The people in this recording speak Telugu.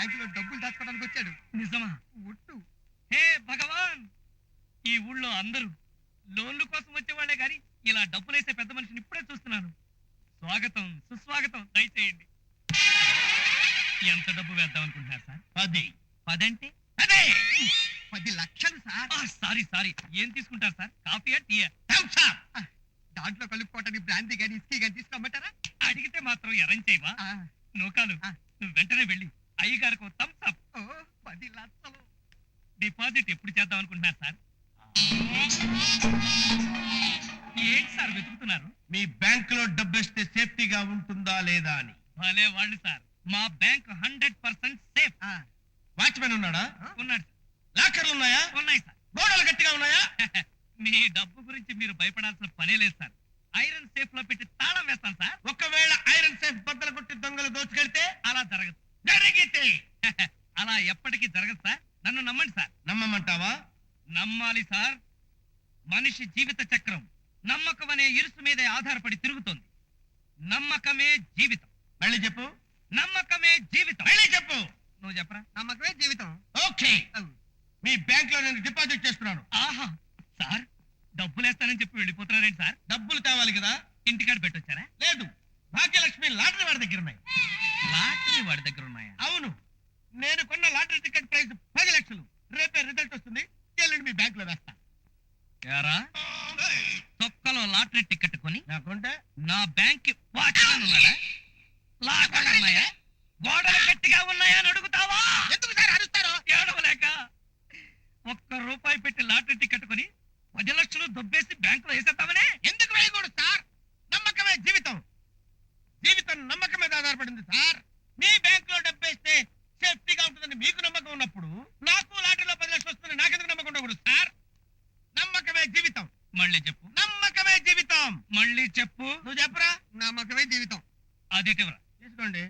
బ్యాంకులో డబ్బులు దాచుకోవడానికి వచ్చాడు. నిజమా? ఒట్టు. హే భగవాన్, ఈ ఊళ్ళో అందరూ లోన్లు కోసం వచ్చేవాళ్లే గాని ఇలా డబ్బులేసే పెద్ద మనిషిని ఇప్పుడే చూస్తున్నాను. స్వాగతం, సుస్వాగతం, దయచేయండి. ఎంత డబ్బు వేద్దాం అనుకుంటున్నారు సార్? 10. 10 అంటే? అదే 10 లక్షలు సార్. సారీ, ఏం తీసుకుంటారు సార్? కాఫీయా, టీయా? Thums up. దాంట్లో కలుపుకోవటానికి బ్రాందీ గాని ఇస్కీ గాని తీసుకోమంటారా? అడిగితే మాత్రం ఎరం చేయవా? నూకాలు, నువ్వు వెంటనే వెళ్ళి అయ్యగారికి థమ్స్ అప్. 10 లక్షలు డిపాజిట్ ఎప్పుడు చేద్దాం అనుకుంటున్నారు సార్? ఏంటి సార్ వెతుకుతున్నారు? మీ బ్యాంక్ లో డబ్బేస్తే సేఫ్టీగా ఉంటుందా లేదా అని. భలే వాళ్ళు సార్, మా బ్యాంక్ 100% సేఫ్. వాచ్మెన్ ఉన్నాడా? ఉన్నాడు సార్. లాకర్లు ఉన్నాయా? ఉన్నాయి సార్. గోడలు గట్టిగా ఉన్నాయా? మీ డబ్బు గురించి మీరు భయపడాల్సిన పనే లేదు సార్. ఐరన్ సేఫ్ లో పెట్టి తాళం వేస్తాను సార్. ఒకవేళ ఐరన్ సేఫ్ బద్దలు కొట్టి దొంగలు దోచుకెళ్తే? అలా జరగదు. జరిగితే? అలా ఎప్పటికీ జరగదు సార్. నన్ను నమ్మండి సార్. నమ్మమంటావా? నమ్మాలి సార్. మనిషి జీవిత చక్రం నమ్మకం అనే ఇరుసు మీదే ఆధారపడి తిరుగుతోంది. నమ్మకమే జీవితం. మళ్ళీ చెప్పు. నమ్మకమే జీవితం. మళ్ళీ చెప్పు. నువ్వు చెప్పరా? నమ్మకమే జీవితం. ఓకే, మీ బ్యాంక్ లో నేను డిపాజిట్ చేస్తున్నాను. ఆహా సార్, డబ్బులేస్తానని చెప్పి వెళ్ళిపోతున్నారేంటి సార్? డబ్బులు తేవాలి కదా. ఇంటికాడ పెట్టొచ్చారా? లేదు, భాగ్యలక్ష్మి లాటరీ వాడి దగ్గర ఉన్నాయి. లాటరీ వాడి దగ్గర ఉన్నాయా? అవును, నేను కొన్న లాటరీ టికెట్ ప్రైస్ 10 లక్షలు. రేపే రిజల్ట్ వస్తుంది, ఎల్లుండి మీ బ్యాంక్ లో వేస్తా. యారా, తొక్కలో లాటరీ టికెట్ కొని నాకుంటే నా బ్యాంక్ వాచ్మెన్ ఉన్నాడా? లాకర్లు ఉన్నాయా? గోడలు గట్టిగా ఉన్నాయా అని అడుగుతావా? ఎందుకు సార్ అరుస్తారు? ఏడవలేక. ₹1 పెట్టి లాటరీ టికెట్ కొని 10 లక్షలు దొబ్బేసి బ్యాంకులో వేసేద్దామనే. ఎందుకు వేయకూడదు సార్? నమ్మకమే జీవితం. జీవితం నమ్మకం మీద ఆధారపడింది సార్. మీ బ్యాంక్ లో డబ్బేస్తే సేఫ్టీగా ఉంటుందని మీకు నమ్మకం ఉన్నప్పుడు నాకు లాటరీలో 10 లక్షలు వస్తుంది నాకెందుకు నమ్మకం ఉండకూడదు సార్? నమ్మకమే జీవితం. మళ్ళీ చెప్పు. నమ్మకమే జీవితం. మళ్ళీ చెప్పు. నువ్వు చెప్పరా? నమ్మకమే జీవితం. అది తీసుకోండి.